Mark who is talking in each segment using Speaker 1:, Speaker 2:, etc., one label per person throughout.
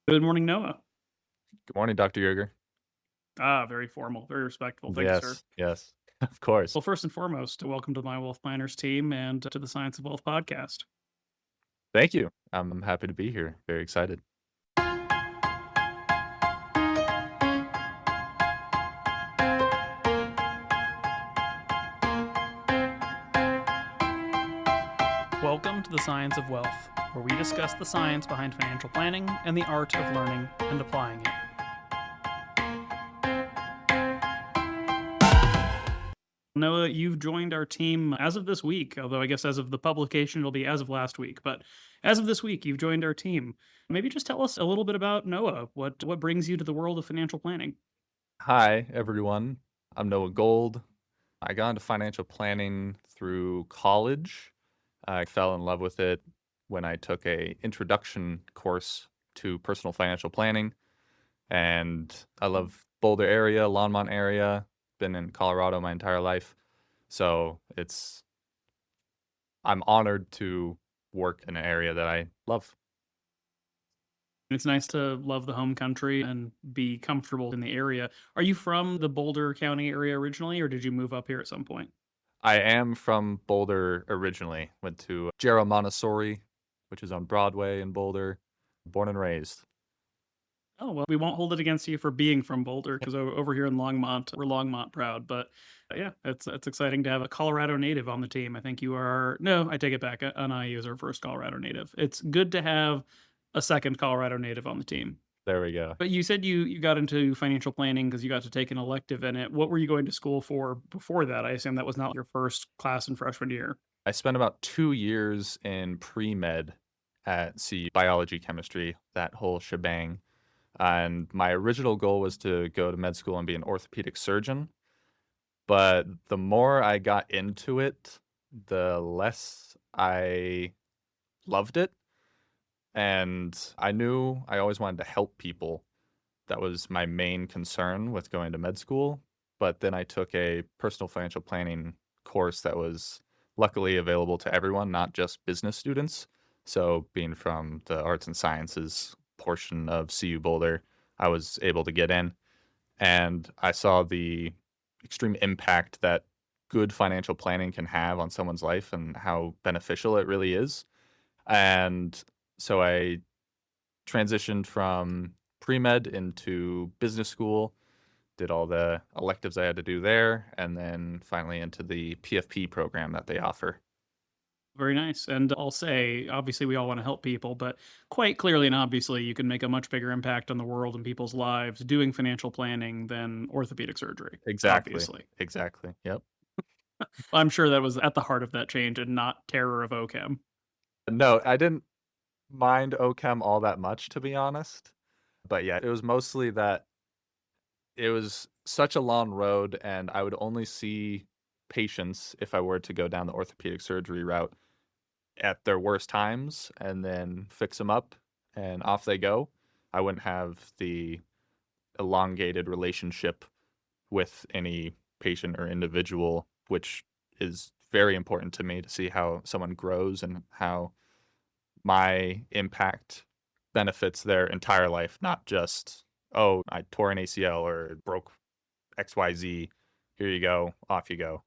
Speaker 1: Good morning, Noah.
Speaker 2: Good morning, Dr. Yerger.
Speaker 1: Very formal, very respectful. Thank you, sir.
Speaker 2: Yes, yes, of course.
Speaker 1: Well, first and foremost, welcome to my Wealth Planners team and to the Science of Wealth podcast.
Speaker 2: Thank you. I'm happy to be here. Very excited.
Speaker 1: Welcome to the Science of Wealth, where we discuss the science behind financial planning and the art of learning and applying it. Noah, you've joined our team as of this week, although I guess as of the publication, it'll be as of last week. But as of this week, you've joined our team. Maybe just tell us a little bit about Noah. What brings you to the world of financial planning?
Speaker 2: Hi, everyone. I'm Noa Gold. I got into financial planning through college. I fell in love with it when I took a introduction course to personal financial planning, and I love Boulder area, Longmont area. Been in Colorado my entire life, so I'm honored to work in an area that I love.
Speaker 1: It's nice to love the home country and be comfortable in the area. Are you from the Boulder County area originally, or did you move up here at some point?
Speaker 2: I am from Boulder originally. Went to Jarrow Montessori, which is on Broadway in Boulder. Born and raised.
Speaker 1: Oh, well, we won't hold it against you for being from Boulder because over here in Longmont, we're Longmont proud. But yeah, it's exciting to have a Colorado native on the team. I think you are. No, I take it back. Anai is our first Colorado native. It's good to have a second Colorado native on the team.
Speaker 2: There we go.
Speaker 1: But you said you got into financial planning because you got to take an elective in it. What were you going to school for before that? I assume that was not your first class in freshman year.
Speaker 2: I spent about 2 years in pre-med at CU, biology, chemistry, that whole shebang. And my original goal was to go to med school and be an orthopedic surgeon. But the more I got into it, the less I loved it. And I knew I always wanted to help people. That was my main concern with going to med school. But then I took a personal financial planning course that was luckily available to everyone, not just business students. So, being from the arts and sciences portion of CU Boulder, I was able to get in. And I saw the extreme impact that good financial planning can have on someone's life and how beneficial it really is. And so I transitioned from pre-med into business school, did all the electives I had to do there, and then finally into the PFP program that they offer.
Speaker 1: Very nice. And I'll say, obviously, we all want to help people, but quite clearly and obviously, you can make a much bigger impact on the world and people's lives doing financial planning than orthopedic surgery,
Speaker 2: Exactly.
Speaker 1: obviously.
Speaker 2: Exactly. Yep.
Speaker 1: I'm sure that was at the heart of that change and not terror of OChem.
Speaker 2: No, I didn't mind OChem all that much, to be honest. But yeah, it was mostly that it was such a long road, and I would only see patients if I were to go down the orthopedic surgery route at their worst times and then fix them up and off they go. I wouldn't have the elongated relationship with any patient or individual, which is very important to me to see how someone grows and how my impact benefits their entire life, not just, oh, I tore an ACL or broke XYZ. Here you go, off you go.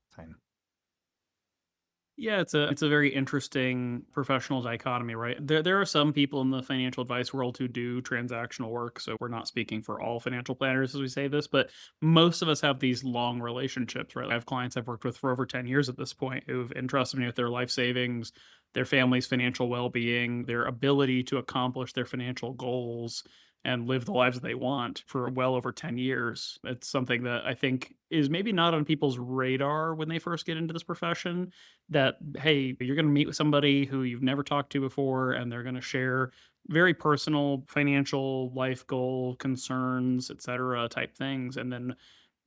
Speaker 1: Yeah, it's a very interesting professional dichotomy, right? There are some people in the financial advice world who do transactional work, so we're not speaking for all financial planners as we say this, but most of us have these long relationships, right? I have clients I've worked with for over 10 years at this point who've entrusted me with their life savings, their family's financial well-being, their ability to accomplish their financial goals and live the lives that they want for well over 10 years. It's something that I think is maybe not on people's radar when they first get into this profession that, hey, you're going to meet with somebody who you've never talked to before and they're going to share very personal financial life goal concerns, etc. type things. And then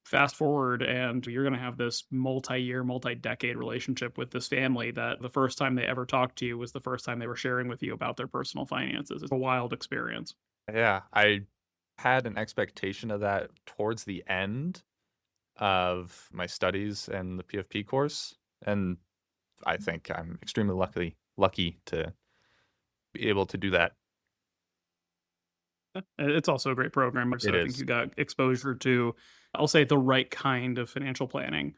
Speaker 1: fast forward and you're going to have this multi-year, multi-decade relationship with this family that the first time they ever talked to you was the first time they were sharing with you about their personal finances. It's a wild experience.
Speaker 2: Yeah, I had an expectation of that towards the end of my studies and the PFP course, and I think I'm extremely lucky to be able to do that.
Speaker 1: It's also a great program,
Speaker 2: It
Speaker 1: so I think
Speaker 2: is.
Speaker 1: you got exposure to, I'll say, the right kind of financial planning.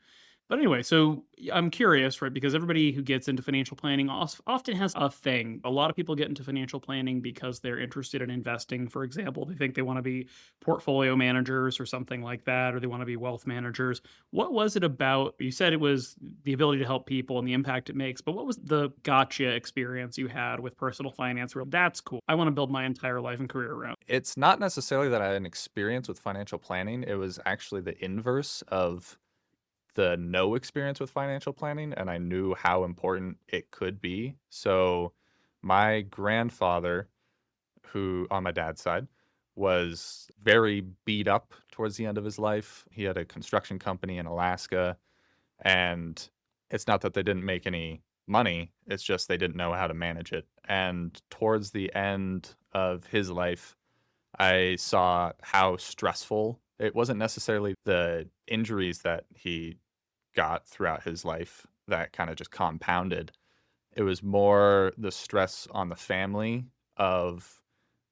Speaker 1: But anyway, so I'm curious, right? Because everybody who gets into financial planning often has a thing. A lot of people get into financial planning because they're interested in investing. For example, they think they want to be portfolio managers or something like that, or they want to be wealth managers. What was it about? You said it was the ability to help people and the impact it makes, but what was the gotcha experience you had with personal finance? Where that's cool. I want to build my entire life and career around.
Speaker 2: It's not necessarily that I had an experience with financial planning, it was actually the inverse of the no experience with financial planning, and I knew how important it could be. So, my grandfather, who on my dad's side, was very beat up towards the end of his life. He had a construction company in Alaska, and it's not that they didn't make any money, it's just they didn't know how to manage it. And towards the end of his life, I saw how stressful it wasn't necessarily the injuries that he got throughout his life that kinda just compounded. It was more the stress on the family of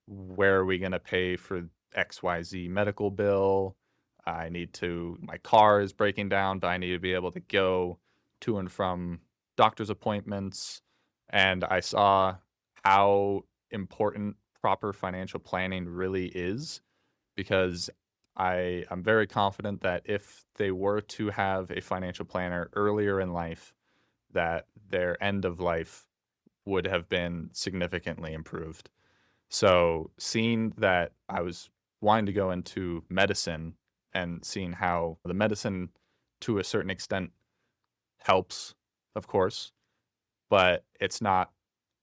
Speaker 2: where are we gonna pay for XYZ medical bill? I need to my car is breaking down, but I need to be able to go to and from doctor's appointments, and I saw how important proper financial planning really is because I'm very confident that if they were to have a financial planner earlier in life, that their end of life would have been significantly improved. So, seeing that I was wanting to go into medicine and seeing how the medicine to a certain extent helps, of course, but it's not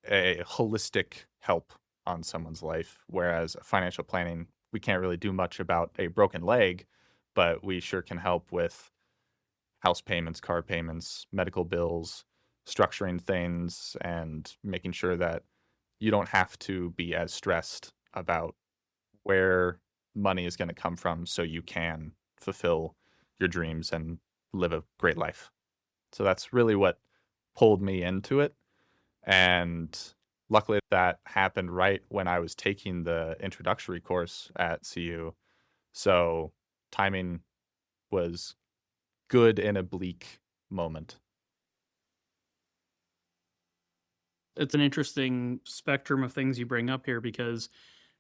Speaker 2: a holistic help on someone's life. Whereas financial planning, we can't really do much about a broken leg, but we sure can help with house payments, car payments, medical bills, structuring things, and making sure that you don't have to be as stressed about where money is going to come from so you can fulfill your dreams and live a great life. So that's really what pulled me into it. And luckily, that happened right when I was taking the introductory course at CU. So timing was good in a bleak moment.
Speaker 1: It's an interesting spectrum of things you bring up here because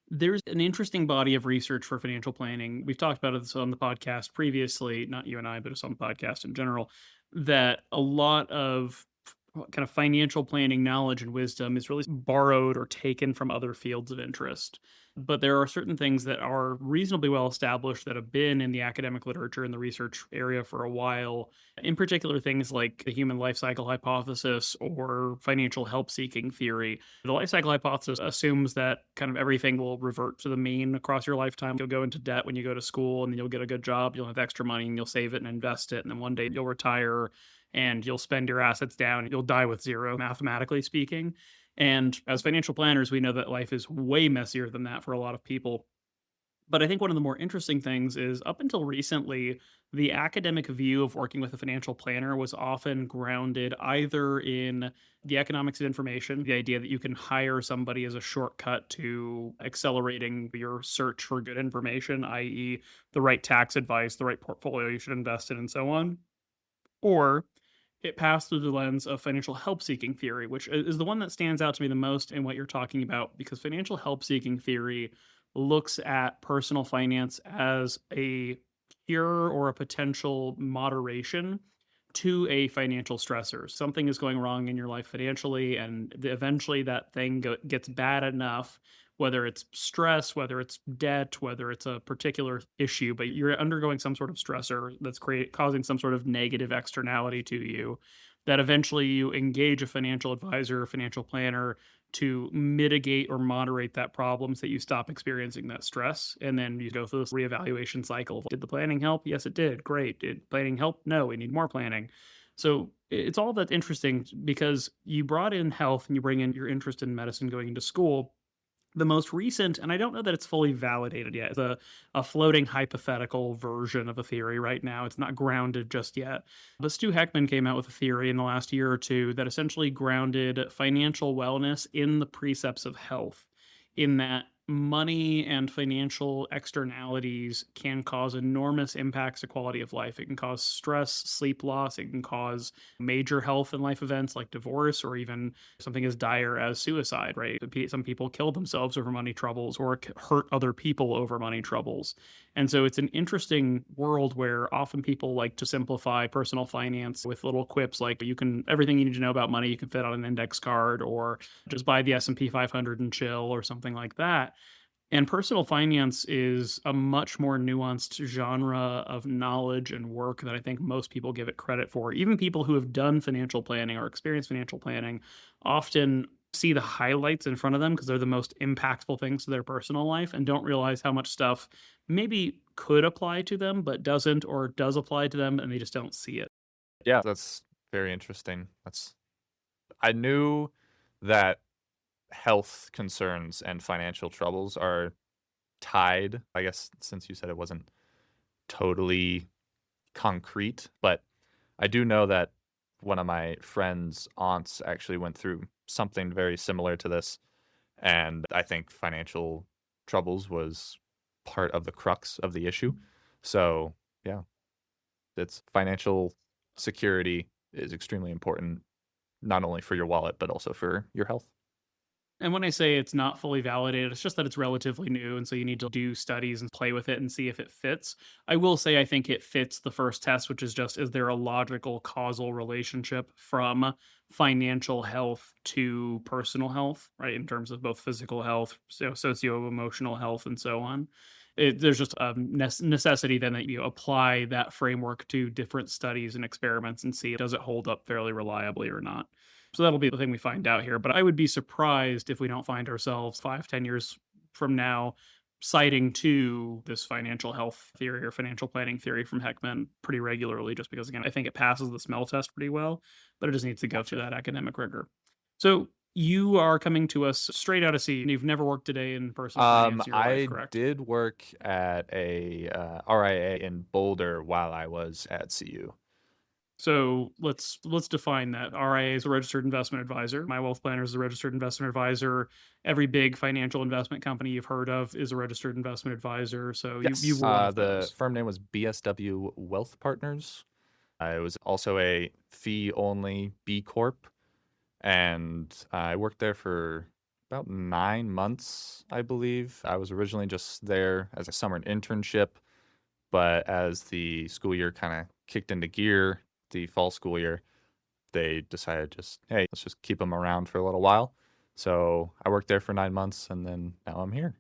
Speaker 1: there's an interesting body of research for financial planning. We've talked about this on the podcast previously, not you and I, but it's on the podcast in general, that a lot of kind of financial planning knowledge and wisdom is really borrowed or taken from other fields of interest. But there are certain things that are reasonably well established that have been in the academic literature and the research area for a while. In particular, things like the human life cycle hypothesis or financial help seeking theory. The life cycle hypothesis assumes that kind of everything will revert to the mean across your lifetime. You'll go into debt when you go to school, and then you'll get a good job, you'll have extra money, and you'll save it and invest it. And then one day you'll retire and you'll spend your assets down. You'll die with zero, mathematically speaking. And as financial planners, we know that life is way messier than that for a lot of people. But I think one of the more interesting things is up until recently, the academic view of working with a financial planner was often grounded either in the economics of information, the idea that you can hire somebody as a shortcut to accelerating your search for good information, i.e., the right tax advice, the right portfolio you should invest in, and so on. Or it passed through the lens of financial help seeking theory, which is the one that stands out to me the most in what you're talking about, because financial help seeking theory looks at personal finance as a cure or a potential moderation to a financial stressor. Something is going wrong in your life financially, and eventually that thing gets bad enough, whether it's stress, whether it's debt, whether it's a particular issue, but you're undergoing some sort of stressor that's causing some sort of negative externality to you, that eventually you engage a financial advisor or financial planner to mitigate or moderate that problem so that you stop experiencing that stress. And then you go through this reevaluation cycle. Did the planning help? Yes, it did. Great. Did planning help? No, we need more planning. So it's all that interesting because you brought in health and you bring in your interest in medicine going into school. The most recent, and I don't know that it's fully validated yet, it's a floating hypothetical version of a theory right now. It's not grounded just yet. But Stu Heckman came out with a theory in the last year or two that essentially grounded financial wellness in the precepts of health. In that money and financial externalities can cause enormous impacts to quality of life. It can cause stress, sleep loss. It can cause major health and life events like divorce or even something as dire as suicide, right? Some people kill themselves over money troubles or hurt other people over money troubles. And so it's an interesting world where often people like to simplify personal finance with little quips like everything you need to know about money you can fit on an index card, or just buy the S&P 500 and chill, or something like that. And personal finance is a much more nuanced genre of knowledge and work that I think most people give it credit for. Even people who have done financial planning or experienced financial planning often see the highlights in front of them because they're the most impactful things to their personal life and don't realize how much stuff maybe could apply to them but doesn't, or does apply to them and they just don't see it.
Speaker 2: Yeah, that's very interesting. I knew that health concerns and financial troubles are tied. I guess since you said it wasn't totally concrete, but I do know that one of my friend's aunts actually went through something very similar to this, and I think financial troubles was part of the crux of the issue. So, yeah, it's financial security is extremely important, not only for your wallet, but also for your health.
Speaker 1: And when I say it's not fully validated, it's just that it's relatively new. And so you need to do studies and play with it and see if it fits. I will say I think it fits the first test, which is just, is there a logical causal relationship from financial health to personal health, right? In terms of both physical health, socio emotional health, and so on. There's just a necessity then that you apply that framework to different studies and experiments and see, does it hold up fairly reliably or not. So that'll be the thing we find out here. But I would be surprised if we don't find ourselves 5, 10 years from now citing to this financial health theory or financial planning theory from Heckman pretty regularly, just because, again, I think it passes the smell test pretty well, but it just needs to go through
Speaker 2: Gotcha.
Speaker 1: that academic rigor. So you are coming to us straight out of sea, and you've never worked a day in personal finance in your life,
Speaker 2: I
Speaker 1: correct?
Speaker 2: did work at a RIA in Boulder while I was at CU.
Speaker 1: So let's define that. RIA is a registered investment advisor. My Wealth Planner is a registered investment advisor. Every big financial investment company you've heard of is a registered investment advisor. So you
Speaker 2: Yes.
Speaker 1: were one of
Speaker 2: The
Speaker 1: those.
Speaker 2: firm name was BSW Wealth Partners. It was also a fee only B Corp. And I worked there for about 9 months, I believe. I was originally just there as a summer internship, but as the school year kind of kicked into gear, the fall school year, they decided just, hey, let's just keep them around for a little while. So I worked there for 9 months and then now I'm here.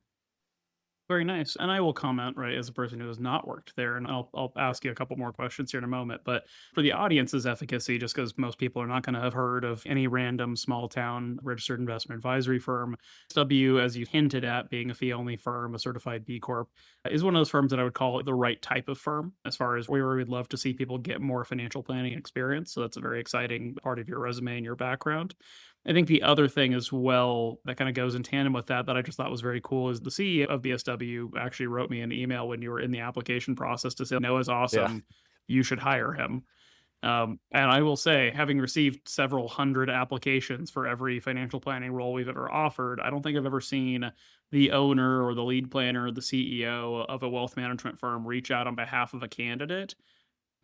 Speaker 1: Very nice. And I will comment, right, as a person who has not worked there, and I'll ask you a couple more questions here in a moment. But for the audience's efficacy, just because most people are not going to have heard of any random small town registered investment advisory firm, SW, as you hinted at, being a fee only firm, a certified B Corp, is one of those firms that I would call the right type of firm as far as where we'd love to see people get more financial planning experience. So that's a very exciting part of your resume and your background. I think the other thing as well that kind of goes in tandem with that I just thought was very cool is the CEO of BSW actually wrote me an email when you were in the application process to say Noah's
Speaker 2: Yeah.
Speaker 1: awesome, you should hire him. And I will say, having received several hundred applications for every financial planning role we've ever offered, I don't think I've ever seen the owner or the lead planner or the CEO of a wealth management firm reach out on behalf of a candidate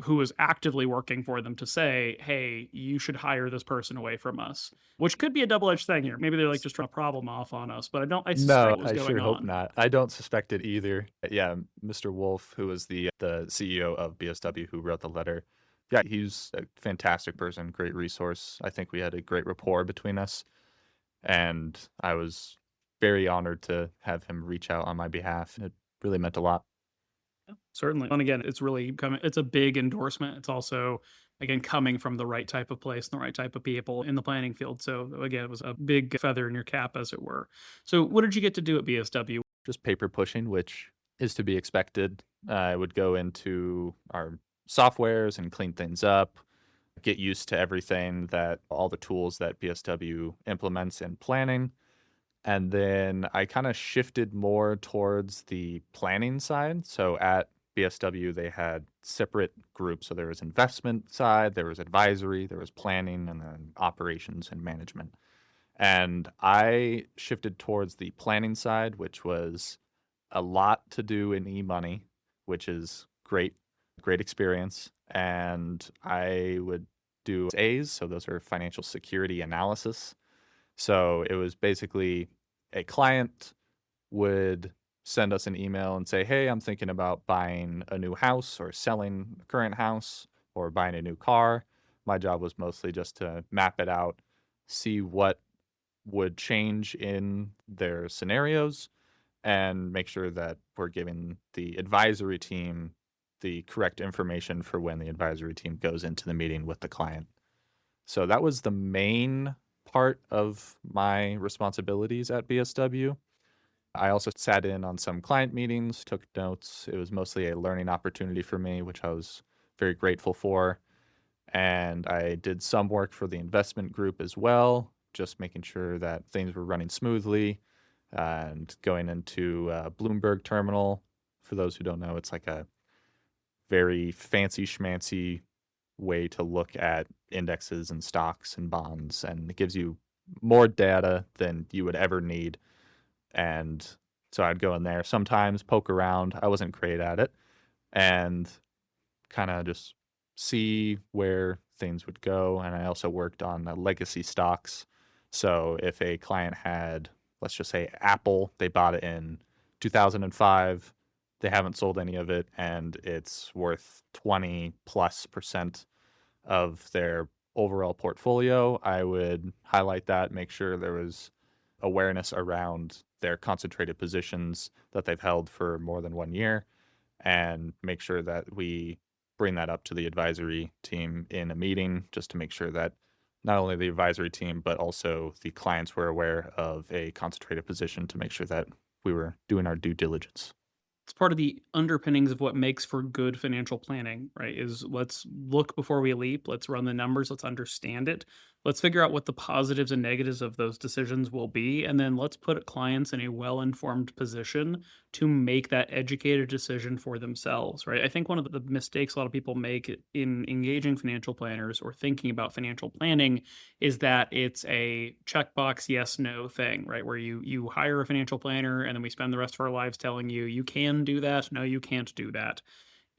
Speaker 1: who was actively working for them to say, "Hey, you should hire this person away from us," which could be a double-edged thing here. Maybe they're like just trying to problem off on us, but I
Speaker 2: No,
Speaker 1: suspect what was
Speaker 2: I
Speaker 1: going
Speaker 2: sure hope
Speaker 1: on.
Speaker 2: not. I don't suspect it either. Yeah, Mr. Wolf, who was the CEO of BSW who wrote the letter. Yeah, he's a fantastic person, great resource. I think we had a great rapport between us, and I was very honored to have him reach out on my behalf. It really meant a lot.
Speaker 1: Certainly. And again, it's a big endorsement. It's also, again, coming from the right type of place and the right type of people in the planning field. So again, it was a big feather in your cap, as it were. So what did you get to do at BSW?
Speaker 2: Just paper pushing, which is to be expected. I would go into our softwares and clean things up, get used to everything that all the tools that BSW implements in planning. And then I kind of shifted more towards the planning side. So at BSW, they had separate groups. So there was investment side, there was advisory, there was planning, and then operations and management. And I shifted towards the planning side, which was a lot to do in e-money, which is great, great experience. And I would do A's, so those are financial security analysis. So it was basically a client would send us an email and say, "Hey, I'm thinking about buying a new house or selling a current house or buying a new car." My job was mostly just to map it out, see what would change in their scenarios, and make sure that we're giving the advisory team the correct information for when the advisory team goes into the meeting with the client. So that was the main part of my responsibilities at BSW. I also sat in on some client meetings, took notes. It was mostly a learning opportunity for me, which I was very grateful for. And I did some work for the investment group as well, just making sure that things were running smoothly and going into Bloomberg Terminal. For those who don't know, it's like a very fancy schmancy way to look at indexes and stocks and bonds, and it gives you more data than you would ever need. And so I'd go in there sometimes, poke around. I wasn't great at it, and kind of just see where things would go. And I also worked on legacy stocks. So if a client had, let's just say Apple, they bought it in 2005, they haven't sold any of it, and it's worth 20 plus percent of their overall portfolio, I would highlight that, make sure there was awareness around their concentrated positions that they've held for more than 1 year, and make sure that we bring that up to the advisory team in a meeting just to make sure that not only the advisory team, but also the clients were aware of a concentrated position to make sure that we were doing our due diligence.
Speaker 1: It's part of the underpinnings of what makes for good financial planning, right? Is let's look before we leap. Let's run the numbers. Let's understand it. Let's figure out what the positives and negatives of those decisions will be. And then let's put clients in a well informed position to make that educated decision for themselves, right? I think one of the mistakes a lot of people make in engaging financial planners or thinking about financial planning is that it's a checkbox yes no thing, right? Where you hire a financial planner and then we spend the rest of our lives telling you you can do that, no you can't do that.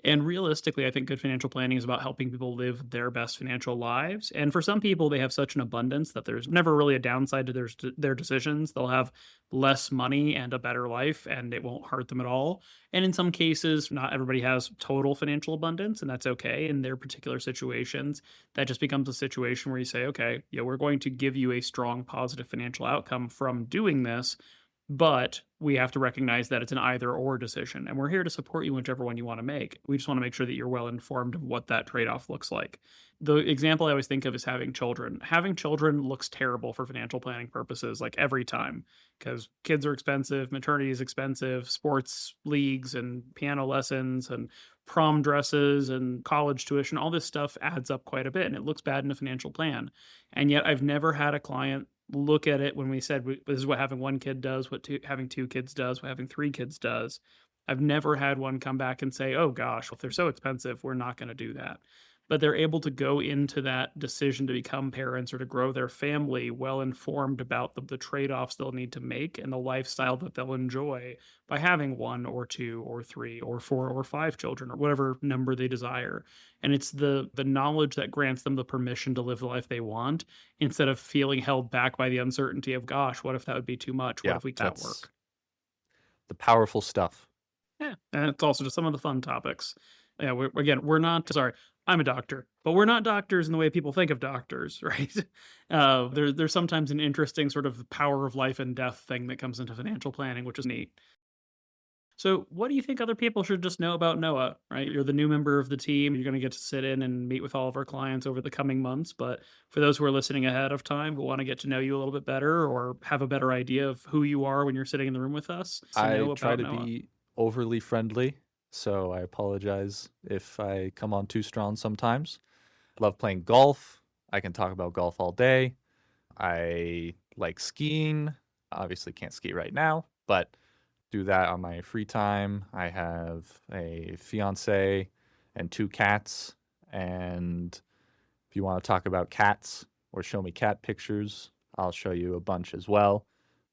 Speaker 1: And realistically, I think good financial planning is about helping people live their best financial lives. And for some people, they have such an abundance that there's never really a downside to their decisions. They'll have less money and a better life, and it won't hurt them at all. And in some cases, not everybody has total financial abundance, and that's okay in their particular situations. That just becomes a situation where you say, okay, yeah, we're going to give you a strong positive financial outcome from doing this, but we have to recognize that it's an either or decision. And we're here to support you whichever one you want to make. We just want to make sure that you're well informed of what that trade off looks like. The example I always think of is having children. Having children looks terrible for financial planning purposes, like every time, because kids are expensive, maternity is expensive, sports leagues and piano lessons and prom dresses and college tuition, all this stuff adds up quite a bit and it looks bad in a financial plan. And yet I've never had a client look at it when we said this is what having one kid does, what having two kids does, what having three kids does. I've never had one come back and say, oh gosh, if they're so expensive, we're not going to do that. But they're able to go into that decision to become parents or to grow their family well informed about the trade offs they'll need to make and the lifestyle that they'll enjoy by having one or two or three or four or five children or whatever number they desire. And it's the knowledge that grants them the permission to live the life they want instead of feeling held back by the uncertainty of, gosh, what if that would be too much? What
Speaker 2: Yeah,
Speaker 1: if we can't
Speaker 2: that's
Speaker 1: work?
Speaker 2: the powerful stuff.
Speaker 1: Yeah, and it's also just some of the fun topics. Yeah, we're not sorry. I'm a doctor, but we're not doctors in the way people think of doctors, right? There's sometimes an interesting sort of power of life and death thing that comes into financial planning, which is neat. So, what do you think other people should just know about Noah? Right, you're the new member of the team. You're going to get to sit in and meet with all of our clients over the coming months. But for those who are listening ahead of time, who want to get to know you a little bit better or have a better idea of who you are when you're sitting in the room with us, to
Speaker 2: I
Speaker 1: know
Speaker 2: try
Speaker 1: about
Speaker 2: to
Speaker 1: Noah.
Speaker 2: be overly friendly, so I apologize if I come on too strong sometimes. Love playing golf. I can talk about golf all day. I like skiing. Obviously, can't ski right now, but do that on my free time. I have a fiance and two cats. And if you want to talk about cats or show me cat pictures, I'll show you a bunch as well.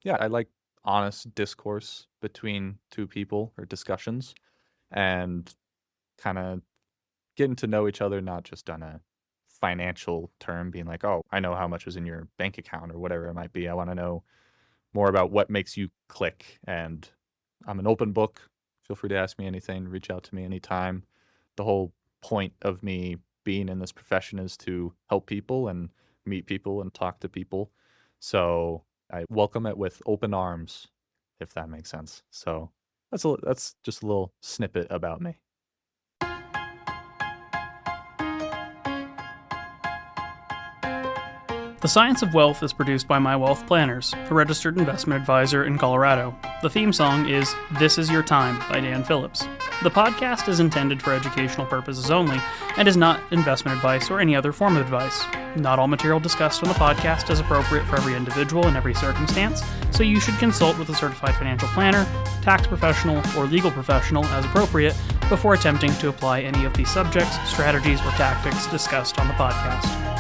Speaker 2: Yeah, I like honest discourse between two people or discussions and kind of getting to know each other, not just on a financial term, being like, oh, I know how much is in your bank account or whatever it might be. I want to know more about what makes you click. And I'm an open book. Feel free to ask me anything, reach out to me anytime. The whole point of me being in this profession is to help people and meet people and talk to people. So I welcome it with open arms, if that makes sense. So that's just a little snippet about me.
Speaker 1: The Science of Wealth is produced by My Wealth Planners, a registered investment advisor in Colorado. The theme song is This Is Your Time by Dan Phillips. The podcast is intended for educational purposes only and is not investment advice or any other form of advice. Not all material discussed on the podcast is appropriate for every individual in every circumstance, so you should consult with a certified financial planner, tax professional, or legal professional as appropriate before attempting to apply any of the subjects, strategies, or tactics discussed on the podcast.